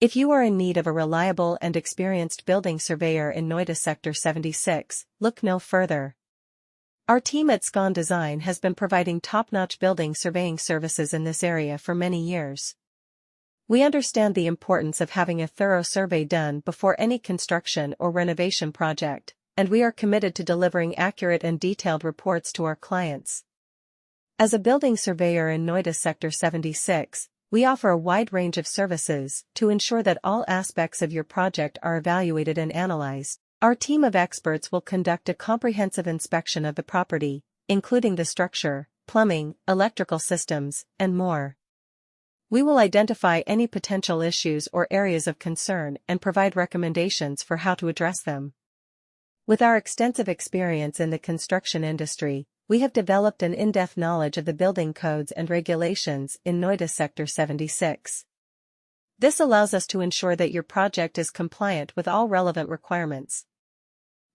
If you are in need of a reliable and experienced building surveyor in Noida Sector 76, look no further. Our team at Scon Design has been providing top-notch building surveying services in this area for many years. We understand the importance of having a thorough survey done before any construction or renovation project, and we are committed to delivering accurate and detailed reports to our clients. As a building surveyor in Noida Sector 76, we offer a wide range of services to ensure that all aspects of your project are evaluated and analyzed. Our team of experts will conduct a comprehensive inspection of the property, including the structure, plumbing, electrical systems, and more. We will identify any potential issues or areas of concern and provide recommendations for how to address them. With our extensive experience in the construction industry, we have developed an in-depth knowledge of the building codes and regulations in Noida Sector 76. This allows us to ensure that your project is compliant with all relevant requirements.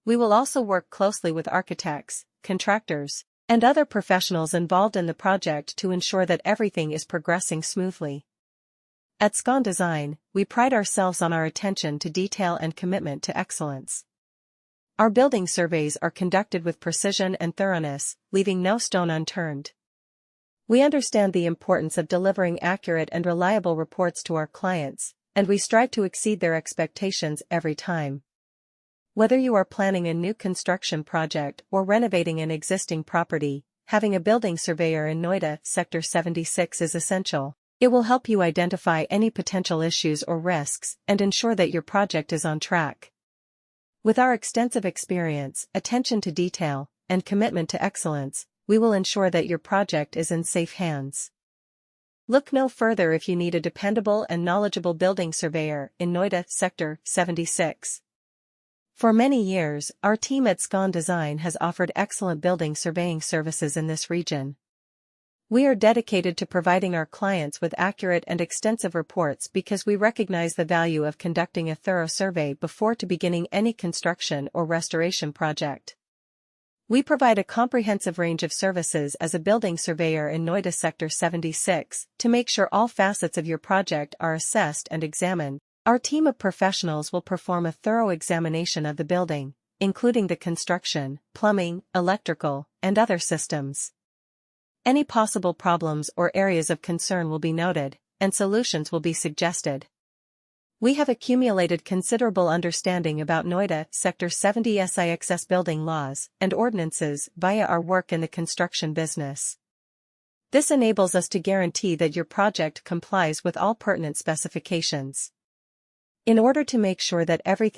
We will also work closely with architects, contractors, and other professionals involved in the project to ensure that everything is progressing smoothly. At Scon Design, we pride ourselves on our attention to detail and commitment to excellence. Our building surveys are conducted with precision and thoroughness, leaving no stone unturned. We understand the importance of delivering accurate and reliable reports to our clients, and we strive to exceed their expectations every time. Whether you are planning a new construction project or renovating an existing property, having a building surveyor in Noida Sector 76 is essential. It will help you identify any potential issues or risks and ensure that your project is on track. With our extensive experience, attention to detail, and commitment to excellence, we will ensure that your project is in safe hands. Look no further if you need a dependable and knowledgeable building surveyor in Noida Sector 76. For many years, our team at Scon Design has offered excellent building surveying services in this region. We are dedicated to providing our clients with accurate and extensive reports because we recognize the value of conducting a thorough survey before beginning any construction or restoration project. We provide a comprehensive range of services as a building surveyor in Noida Sector 76 to make sure all facets of your project are assessed and examined. Our team of professionals will perform a thorough examination of the building, including the construction, plumbing, electrical, and other systems. Any possible problems or areas of concern will be noted, and solutions will be suggested. We have accumulated considerable understanding about Noida Sector 76 building laws and ordinances via our work in the construction business. This enables us to guarantee that your project complies with all pertinent specifications. In order to make sure that everything